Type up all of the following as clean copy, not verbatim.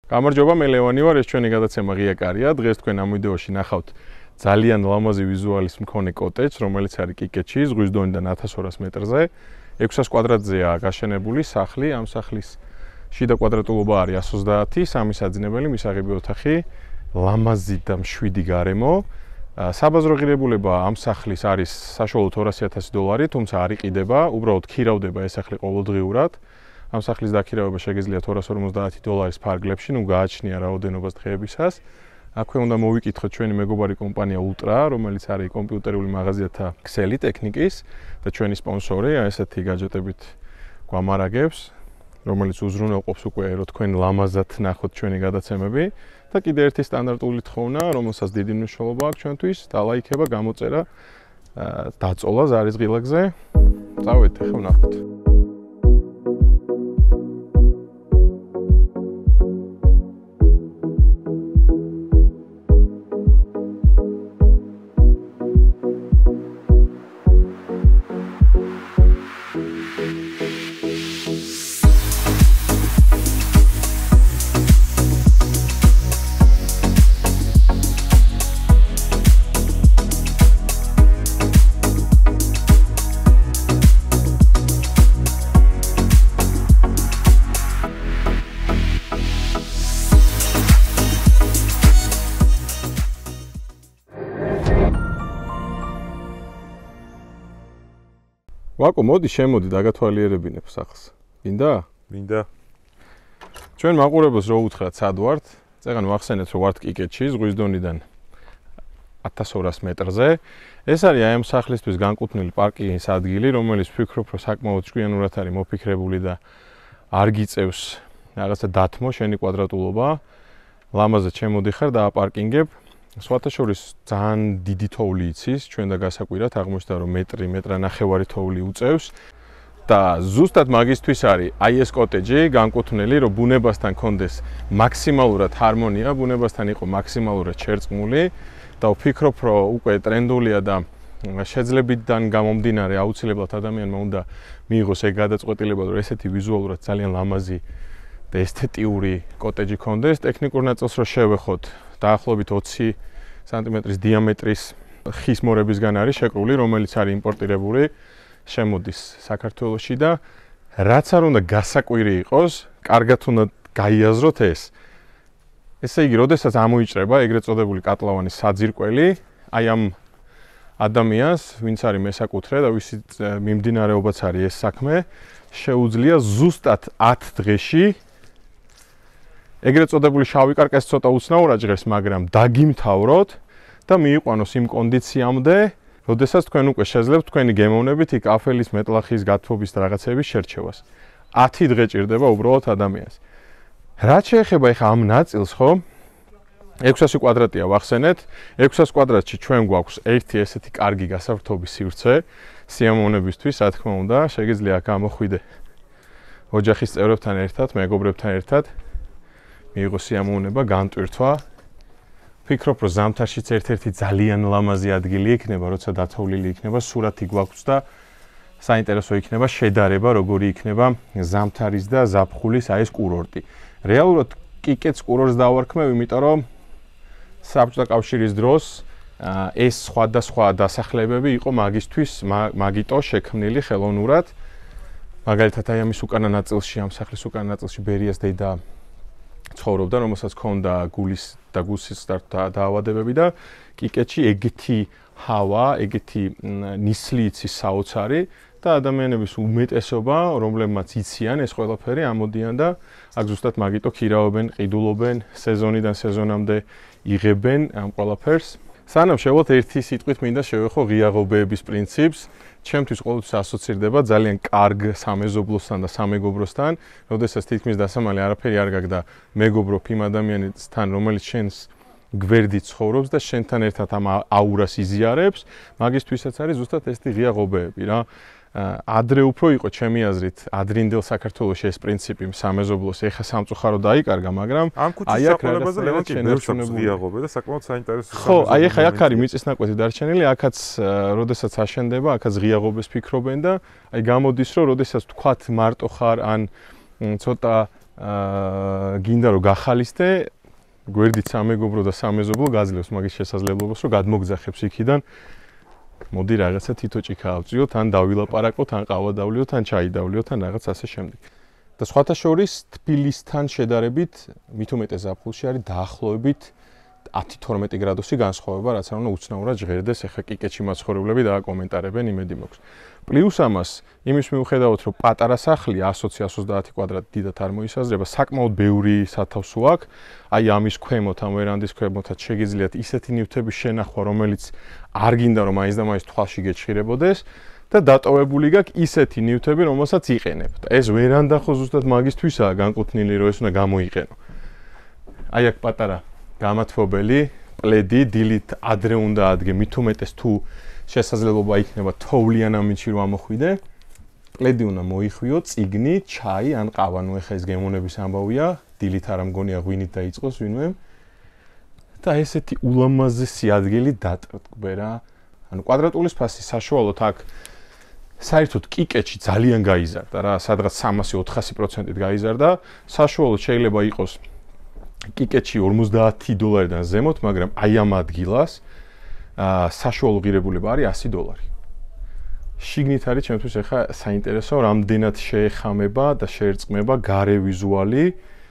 გამარჯობა, მე ლევანი ვარ, ეს ჩვენი გადაცემა ღია კარია. დღეს თქვენ ამ ვიდეოში ნახავთ ძალიან ლამაზი ვიზუალის მქონე კოტეჯს, რომელიც არის კიკეთში, ზღვის დონიდან 1200 მეტრზე. 600 კვადრატზეა გაშენებული სახლი, ამ სახლის შიდა კვადრატულობა არის 130, სამი საძინებელი, მისაღები ოთახი, ლამაზი და მშვიდი გარემო. საბაზრო ღირებულება ამ სახლის არის საშუალოდ $200,000, თუმცა არ იყიდება, უბრალოდ ქირავდება ეს სახლი ყოველდღიურად. ამ სახლის დაქირავება შეგიძლიათ $250 ფარგლებში, ნუ გააჩნია რაოდენობას დღეებისას. აქვე უნდა მოვიკითხოთ ჩვენი მეგობარი კომპანია ულტრა, რომელიც არის კომპიუტერული მაღაზიათა ქსელი ტექნიკის და ჩვენი სპონსორი, ესეთი გაჯეტებით გვამარაგებს, რომელიც უზრუნველყოფს უკვე რომ თქვენ ლამაზად ნახოთ ჩვენი გადაცემები და კიდე ერთი სტანდარტული თხოვნა, რომელსაც დიდი მნიშვნელობა აქვს ჩვენთვის, დალაიქება, გამოწერა, დაწოლა ზარის ღილაკზე. წავედით, ახლა ვნახოთ. ვაკო, მოდი შემოდი დაგათვალიერებინებ სახლს. გინდა? მინდა. ჩვენ მაყურებელს რო უთხრათ სად ვართ? წეგან ვახსენეთ რომ ვართ კიკეთში, ზღვის დონიდან 1200 მეტრზე. ეს არის აი ამ სახლისთვის განკუთვნილი პარკინგის ადგილი, რომელიც ვფიქრობ რომ საკმაოდ ჭკვიანურად არის მოფიქრებული და არ გიწევს რაღაცა დათმო შენი კვადრატულობა. ლამაზად შემოდიხარ და აპარკინგებ. სხვათა შორის ძალიან დიდი თოვლი იცის, ჩვენ და გასაკვირად აღმოჩნდა რომ მეტრ-ნახევარი თოვლი უწევს და ზუსტად მაგისთვის არის აი ეს კოტეჯი განკუთვნილი, რომ ბუნებასთან კონდეს მაქსიმალურად ჰარმონია, ბუნებასთან იყო მაქსიმალურად შერწყმული და ვფიქრობ რომ უკვე ტრენდულია და შეძლებიდან გამომდინარე აუცილებლად ადამიანმა უნდა მიიღოს ეგ გადაწყვეტილება, რომ ესეთი ვიზუალურად ძალიან ლამაზი და ესთეტიური კოტეჯი კონდეს. ტექნიკურ ნაწილს რო შევეხოთ, დაახლოებით 20 სანტიმეტრის დიამეტრის ხის მორებისგან არის შეკრული, რომელიც არის იმპორტირებული, შემოდის საქართველოში და რაც არ უნდა გასაკვირი იყოს, კარგად უნდა გაიაზროთ ეს. ესე იგი, როდესაც ამოიჭრება ეგრეთ წოდებული კატლავანის საძირკველი, აი ამ ადამიანს, ვინც არის მესაკუთრე და ვისი მიმდინარეობაც არის ეს საქმე, შეუძლია ზუსტად 10 დღეში ეგრეთ წოდებული შავი კარკას ცოტა უცნაურად ჟღერს, მაგრამ დაგიმთავროთ და მიიყვანოს იმ კონდიციამდე, როდესაც თქვენ უკვე შეძლებთ თქვენი გემოვნებით იქ აფელის, მეტლახის, გათბობის და რაღაცების შერჩევას. 10 დღე ჭირდება უბრალოდ ადამიანს. რაც შეეხება ეხა ამ ნაწილს, ხო? 600 კვადრატია ვახსენეთ. 600 კვადრატში ჩვენ გვაქვს ერთი ესეთი კარგი გასართობის სივრცე სიამოვნებისთვის, რა თქმა უნდა, შეგიძლია გამოხვიდე ოჯახის წევრებთან ერთად, მეგობრებთან ერთად. მიიღო სიამოვნება, განტვირთვა. ვფიქრობ, რომ ზამთარშიც ერთ-ერთი ძალიან ლამაზი ადგილი იქნება, როცა დათოვლილი იქნება, სურათი გვაქვს და საინტერესო იქნება შედარება, როგორი იქნება ზამთარის და ზაფხულის აი ეს კურორტი. რეალურად კიკეთს კურორტს დავარქმევ, იმიტომ რომ საბჭოთა კავშირის დროს ეს სხვადასხვა დასახლებები იყო მაგისთვის, მაგიტო შექმნილი ხელოვნურად. მაგალითად, აი ამის უკანა ნაწილში, ამ სახლის უკანა ნაწილში ბერიას დედა ცხოვრობდა, რომელსაც ჰქონდა გულის და გულსის დაავადებები და კიკეთში ეგეთი ჰავა, ეგეთი ნისლი იცის საოცარი და ადამიანების უმეტესობა, რომლებმაც იციან ეს ყველაფერი, ამოდიან და აქ ზუსტად მაგიტო ქირავენ, ყიდულობენ, სეზონიდან სეზონამდე იღებენ ამ ყველაფერს. სანამ შევალთ ერთი სიტყვით მინდა შევეხო ღიაღობების პრინციპს. ჩემთვის ყოველთვის ასოცირდება ძალიან კარგ სამეზობლოსთან და სამეგობროსთან, როდესაც თითქმის დასამალი არაფერი არ გაქვს და მეგობრობ იმ ადამიანთან, რომელიც შენს გვერდით ცხოვრობს და შენთან ერთად ამ აურას იზიარებს, მაგისთვისაც არის ზუსტად ესეთი ღიაღობები რა. ადრე უფრო იყო ჩემი აზრით, ადრინდელ საქართველოში ეს პრინციპი სამეზობლოს, ეხა სამწუხაროდ დაიკარგა, მაგრამ ამ ქუჩის საყოლებაზე ლევანტი ბევრს ღიაღობე და საკმაოდ საინტერესო. ხო, აი ეხა აქ არის მიწისნაკვეთი დარჩენილი, აქაც როდესაც აშენდება, აქაც ღიაღობეს ფიქრობენ და აი გამოდის, რომ როდესაც თქვათ მარტო ხარ ან ცოტა გინდა რომ გახალისდე, გვერდით სამეგობრო და სამეზობლო გაძლევს მაგის შესაძლებლობას, რომ გადმოგძახებს იქიდან. მოდი რაღაცა თითო ჭიქა ავწიოთ, ან დავილაპარაკოთ, ან ყავა დავლიოთ, ან ჩაი დავლიოთ, ან რაღაც ასე შემდეგ. და სხვათა შორის თბილისთან შედარებით მით უმეტეს ზაფხულში არის დაახლოებით 10-12 გრადუსი განსხვავება, რაც არ უნდა უცნაურად ჟღერდეს, ეხლა კიკეთში მაცხოვრებლები დააკომენტარებენ, იმედი მაქვს. პლუს ამას, იმის მიუხედავად, რომ პატარა სახლი 120-130 კვადრატი დიდად არ მოისაზრება, საკმაოდ ბევრი სათავსო აქვს, აი ამის ქვემოთ, ამ ვერანდის ქვემოთაც შეგიძლიათ ისეთი ნივთების შენახვა, რომელიც არ გინდა რომ მაინც და მაინც თვალში გეჩხირებოდეს და დატოვებული გაქვს ისეთი ნივთები, რომელსაც იყენებთ. ეს ვერანდა ხო ზუსტად მაგისთვისაა განკუთვნილი, რომ ეს უნდა გამოიყენო. აი აქ პატარა გამათბობელი, პლედი, დილით ადრე უნდა ადგე, მით უმეტეს თუ შესაძლებლობა იქნება თოვლიან ამინდში რომ ამოხვიდე, პლედი უნდა მოიხვიო, წიგნი, ჩაი ან ყავა, ნუ ეხა ეს გემოვნების ამბავია, დილით არ ამგონია ღვინით დაიწყოს ვინმე. და ესეთი ულამაზესი ადგილი დატკბე რა. ანუ კვადრატულის ფასი საშუალოდ აქ საერთოდ კიკეთში ძალიან გაიზარდა რა, სადღაც 300-400%-ით გაიზარდა. საშუალოდ შეიძლება იყოს კიკეთში $50 ზემოთ, მაგრამ აი ამ ადგილას საშუალო ღირებულება არის $100. შიგნით არის ჩემთვის ახლა საინტერესო, რამდენად შეეხამება და შეერწყმება გარე ვიზუალი,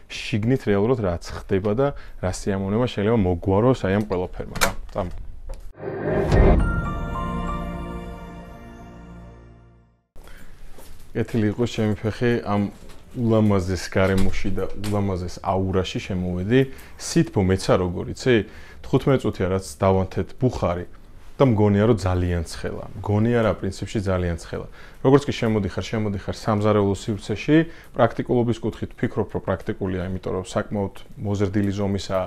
შიგნით რეალურად რაც ხდება და რა სიამოვნება შეიძლება მოგვაროს აი ამ ყველაფერმა რა. წამ. ეთილი იყოს ჩემი ფეხი ამ ულამაზეს გარემოში და ულამაზეს აურაში შემოვედი. სითბო მეცა როგორ იცი? 15 წუთია რაც დავანთეთ ბუხარი და მგონია რომ ძალიან ცხელა. მგონია რა პრინციპში ძალიან ცხელა. როგორც კი შემოდიხარ სამზარეულო სივრცეში, პრაქტიკულობის კუთხით ვფიქრობ რომ პრაქტიკულია, იმიტომ რომ საკმაოდ მოზრდილი ზომისა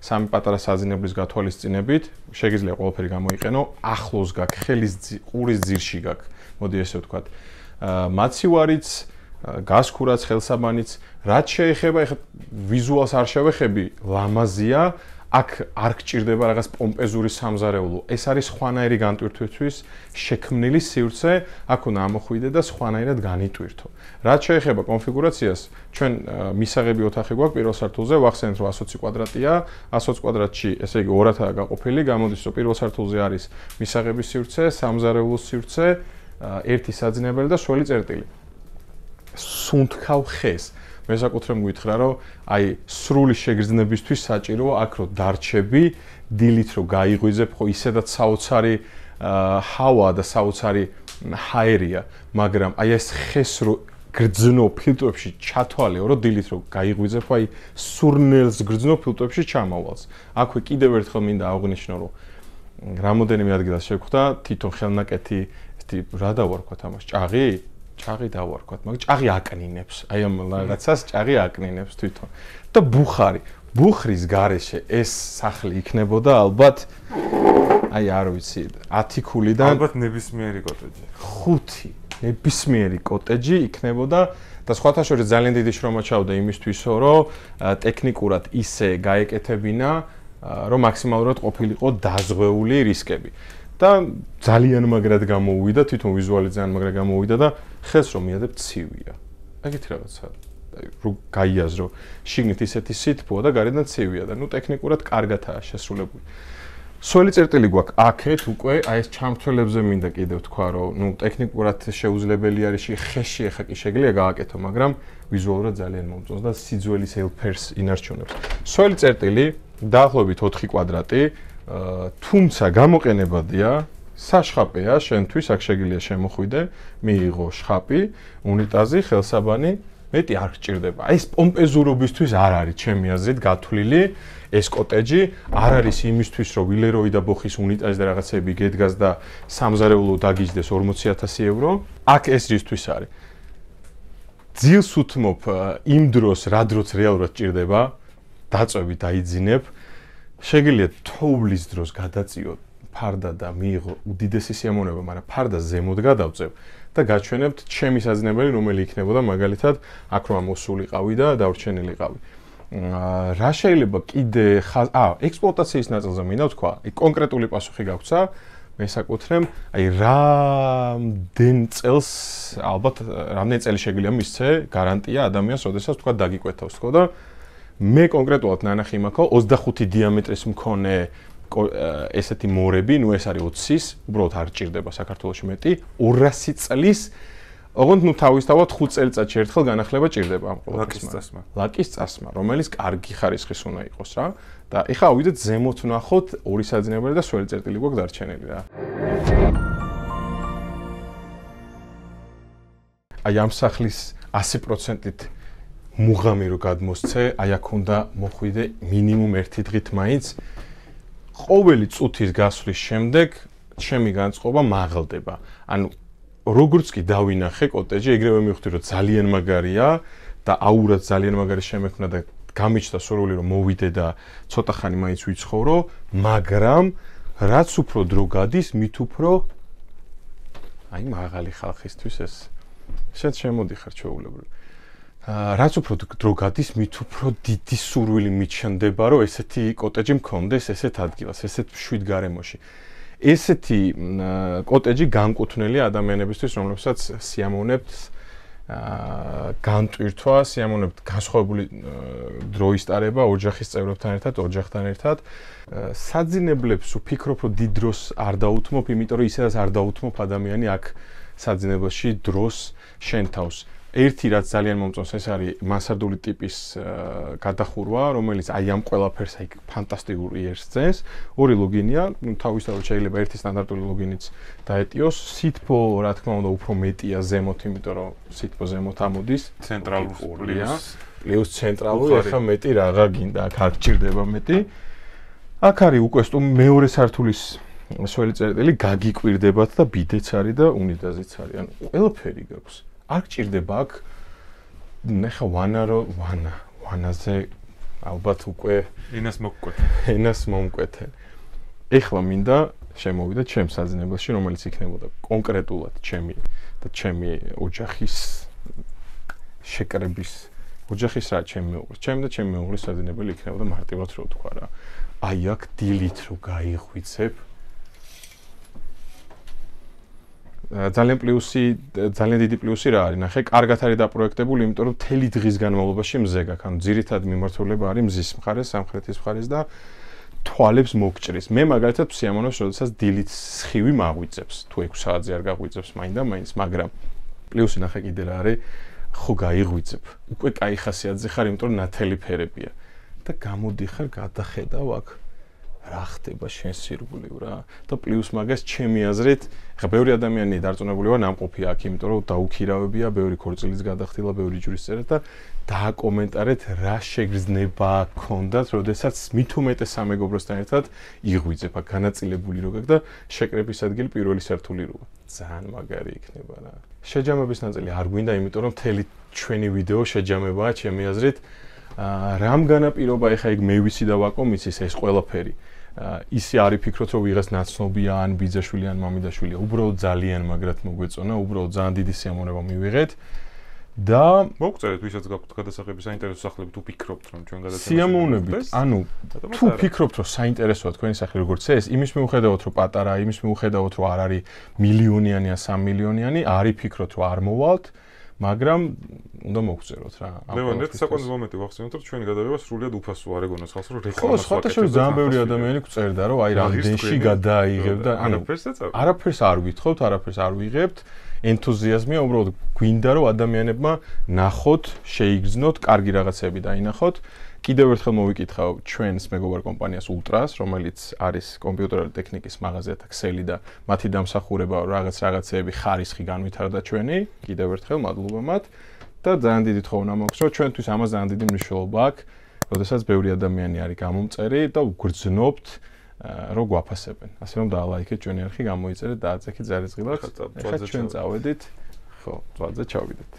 სამი პატარა საძინებლის გათვალისწინებით შეგიძლია ყველაფერი გამოიყენო. ახლოს გაქვს ხელის ყურის ძირში გაქვს. მოდი ესე ვთქვათ. მაცივარიც, გასქურაც, ხელსაბანიც, რაც შეეხება ეხლა ვიზუალს არ შევეხები, ლამაზია. აქ არ გჭირდება რაღაც პომპეზური სამზარეულო. ეს არის სხვანაირი განტვირთვისთვის შექმნილი სივრცე, აქ უნდა ამოხვიდე და სხვანაირად განიტვირთო. რაც შეეხება კონფიგურაციას, ჩვენ მისაღები ოთახი გვაქვს პირველ სართულზე, ვახსენეთ რომ 120 კვადრატია, 120 კვადრატში, ესე იგი ორადაა გაყოფილი, გამოდის რომ პირველ სართულზე არის მისაღების სივრცე, სამზარეულოს სივრცე, ერთი საძინებელი და შველი წერტილი. სუნთქავ ხეს. მე საკუთრემ გითხრა რომ აი სრული შეგრძნებისთვის საჭიროა აქ რომ დარჩები, დილით რომ გაიღვიძებ, ხო ისედაც საოცარი ჰავა და საოცარი ჰაერია, მაგრამ აი ეს ხეს რომ გრძნო ფილტრებში ჩათვალეო, რომ დილით რომ გაიღვიძებ, აი სურნელს გრძნო ფილტრებში ჩამავალს. აქვე კიდევ ერთხელ მინდა აღვნიშნო, რომ რამოდენიმე ადგილას შევხვდა თვითონ ხელნაკეთი, რა დავარქვათ ამას, ჭაღი? ჭაღი დავარქვათ, მაგრამ ჭაღი აკნინებს. აი ამ რაღაცას ჭაღი აკნინებს თვითონ. და ბუხარი. ბუხრის გარეშე ეს სახლი იქნებოდა ალბათ აი არ ვიცი 10 ქულიდან ალბათ ნებისმიერი კოტეჯი. 5 ნებისმიერი კოტეჯი იქნებოდა და სხვათა შორის ძალიან დიდი შრომა ჩავდა იმისთვისო, რომ ტექნიკურად ისე გაეკეთებინა, რომ მაქსიმალურად ყოფილიყო დაზღვეული რისკები. და ძალიან მაგრად გამოუვიდა, თვითონ ვიზუალი ძალიან მაგრად გამოუვიდა და ხელს რომ მიადებ ცივია. ეგეთი რაღაცა. რო გაიაზრო, შიგნით ისეთი სითბოა და გარედან ცივია და ნუ ტექნიკურად კარგადაა შესრულებული. სველი წერტილი გვაქვს აქეთ უკვე, აი ეს ჩამთველებზე მინდა კიდევ თქვა, რომ ნუ ტექნიკურად შეუძლებელი არის ხეში ახლა კი შეგიძლია გააკეთო, მაგრამ ვიზუალურად ძალიან მომწონს და სიძველის ელფერს ინარჩუნებს. სველი წერტილი დაახლოებით 4 კვადრატი, თუმცა გამოყენებადია, საშხაპეა შენთვის, აქ შეგიძლია შემოხვიდე, მიიღო შხაპი, უნიტაზი, ხელსაბანი, მეტი არ გჭირდება. აი ეს პომპეზურობისთვის არ არის ჩემი აზრით გათვლილი ეს კოტეჯი, არ არის იმისთვის, რომ ვილეროი და ბოხის უნიტაზი და რაღაცები გედგას და სამზარეულო დაგიჯდეს 40,000 евро. აქ ეს რისთვის არის? ძილს უთმობ იმ დროს, რა დროც რეალურად ჭირდება, დაწვევი დაიძინებ. შეგიძლია თოვლის დროს გადაწიო ფარდა და მიიღო უდიდესი სიამოვნება, მაგრამ ფარდა ზემოთ გადავწევ და გაჩვენებთ ჩემი საძინებელი, რომელი იქნებოდა მაგალითად აქ რომ მოსულიყავი და დავრჩენილიყავი. რა შეიძლება კიდე ექსპლუატაციის ნაწილზე მინდა ვთქვა, კონკრეტული პასუხი გაგვცა, მესაკუთრემ, აი რამდენ წელს ალბათ რამდენ წელი შეგვიძლია მისცე გარანტია ადამიანს, როდესაც თქვა დაგიკვეთავს თქო და მე კონკრეტულად ნანახი მაქვს 25 დიამეტრის მქონე ესეთი მორები, ნუ ეს არის 20-ის, უბრალოდ არ ჭირდება საქართველოში მეტი, 200 წლის ოღონდ თავისთავად 5 წელიწადში ერთხელ განახლება ჭირდება ამ ყოველთვის. ლაკის წასმა, რომელიც კარგი ხარისხის უნდა იყოს რა. და ეხლა ავიდეთ ზემოთ ვნახოთ ორი საძინებელი და სველი წერტილი გვაქვს დარჩენილი რა. აი ამ სახლის 100%-ით მუღამი რო გადმოსცე, აი აქ უნდა მოხვიდე მინიმუმ 1 დღით მაინც. ყოველი წუთის გასვლის შემდეგ ჩემი განწყობა მაღლდება. ანუ როგორც კი დავინახე კოტეჯი, ეგრევე მივხვდი რომ ძალიან მაგარია და აურად ძალიან მაგარი შემექმნა და გამიჩნდა სურვილი რომ მოვიდე და ცოტა ხანი მაინც ვიცხოვრო, მაგრამ რაც უფრო დრო გადის, მით უფრო აი მაღალი ხალხისთვის ეს შენ შემოდიხარ ჩვეულებრივ. რაც უფრო დრო გადის, მით უფრო დიდი სურვილი მიჩნდება, რომ ესეთი კოტეჯი მქონდეს ესეთ ადგილას, ესეთ მშვიდ გარემოში. ესეთი კოტეჯი განკუთვნილი ადამიანებისთვის, რომლებსაც სიამოვნებთ განტვირთვა, სიამოვნებთ განსხვავებული დროის ტარება ოჯახის წევრებთან ერთად, ოჯახთან ერთად. საძინებლებს ვფიქრობ, რომ დიდ დროს არ დაუთმობ, იმიტომ რომ ისედაც არ დაუთმობ ადამიანი აქ საძინებელში დროს შენ თავს. ერთი რაც ძალიან მომწონს, ეს არის მასადული ტიპის გადახურვა, რომელიც აი ამ ყველაფერს აი ფანტასტიკური იერს ძენს. ორი ლოგინია, თავისთავად შეიძლება ერთი სტანდარტული ლოგინიც დაეტიოს. სითბო, რა თქმა უნდა, უფრო მეტია ზემოთ, იმიტომ რომ სითბო ზემოთ ამოდის. ცენტრალური პლუს ცენტრალური, ახლა მეტი რაღა გინდა, აქ არ გჭირდება მეტი. აქ არის უკვე მეორე სართულის სველი წერტილი, გაგიკვირდებათ და ბიდეც არის და უნიტაზიც არის. ანუ ყველაფერი გაქვს. არ გჭირდება აქ ნახა ვანაზე ალბათ უკვე ენას მომკვეთე. ეხლა მინდა შემოვიდე ჩემს საძინებელში, რომელიც იქნებოდა კონკრეტულად ჩემი და ჩემი ოჯახის შეკრების ოჯახის რა ჩემი მეუღლის, ჩემი და ჩემი მეუღლის საძინებელი იქნებოდა მარტივად რო თქვა რა. აი აქ დილით რო გაიღვიცებ ძალიან დიდი პლუსი რა არის, ნახე, კარგად არის დაპროექტებული, იმიტომ რომ მთელი დღის განმავლობაში მზე გაქვს, ანუ ძირითადი მიმართულება არის მზის მხარეს, სამხრეთის მხარეს და თვალებს მოგჭრის. მე მაგალითად სიამოვნებს, როდესაც დილით სხივი მაღვიძებს, თუ 6 საათზე არ გაღვიძებს მაინც, მაგრამ პლუსი ნახე კიდე რა არის, ხო გაიღვიძებ. უკვე კაი ხასიათზე ხარ, იმიტომ რომ ნათელი ფერებია. და გამოდიხარ, გადახედავ აქ რა ხდება შენ სირგულივ რა და პლუს მაგას ჩემი აზრით ხა ბევრი ადამიანი დარწმუნებული ვარ ნამყოფია აქ იმიტომ რომ დაუქირავებია ბევრი ქორწილის გადახდილა ბევრი ჯურის წერა და დააკომენტარეთ რა შეგრძნება გქონდათ როდესაც მით უმეტეს სამეგობროსთან ერთად იღვიძებ აქ განაწილებული რო გაქვს და შეკრების ადგილი პირველი სართული როა ძალიან მაგარი იქნება რა შეჯამების ნაწილი არ გვინდა იმიტომ რომ მთელი ჩვენი ვიდეო შეჯამებაა ჩემი აზრით რამ განაპირობა ეხა იქ მე ვიცი და ვაკომიცის ეს ყველაფერი ისი არის ფიქრობთ რომ ვიღაც ნაცნობია ან ბიძაშვილი ან მამიდაშვილია უბრალოდ ძალიან მაგრად მოგვეწონა უბრალოდ ძალიან დიდი სიამოვნება მივიღეთ და მოგწერეთ ვისაც გაქვთ გადასახები საინტერესო სახლები თუ ფიქრობთ რომ ჩვენ გადაცემას სიამოვნებით ანუ თუ ფიქრობთ რომ საინტერესოა თქვენი სახლი როგორც ეს იმის მიუხედავად რომ პატარაა იმის მიუხედავად რომ არ არის მილიონიანი ან 3 მილიონიანი არის ფიქრობთ რომ არ მოვალთ მაგრამ უნდა მოგწეროთ რა. ლევან, ერთ საკონდო მომენტი ვახსენოთ, რომ ჩვენი გადაღება სრულიად უფასოა, არ ეგონოს ხალხს, რომ რეკლამას ვაკეთებ. ხო, სხვადასხვა ძალიან ბევრი ადამიანი გწერდა, რომ აი რამდენში გადააიღებ და ანუ არაფერს არ ვითხოვთ, არაფერს არ ვიღებთ. ენთუზიაზმია, უბრალოდ გვინდა რომ ადამიანებმა ნახოთ, შეიგრძნოთ, კარგი რაღაცები დაინახოთ. კიდევ ერთხელ მოვიკითხავ ჩვენს მეგობარ კომპანიას ულტრას, რომელიც არის კომპიუტერული ტექნიკის მაღაზია ქსელი და მათი დამსახურება რაღაცეები ხარისხი განვითარდა ჩვენი. კიდევ ერთხელ მადლობა მათ და ძალიან დიდი თხოვნა მაქვს, რომ ჩვენთვის ამას ძალიან დიდი მნიშვნელობა აქვს, როდესაც ბევრი ადამიანი არის გამომწერი და ვგრძნობთ რომ გვაფასებენ. ასე რომ დაალაიქეთ ჩვენი არხი, გამოიწერეთ, დააწექეთ ზარისღილაკს. ეხლა ჩვენ წავედით. ხო, ზვადზე ჩავიდეთ.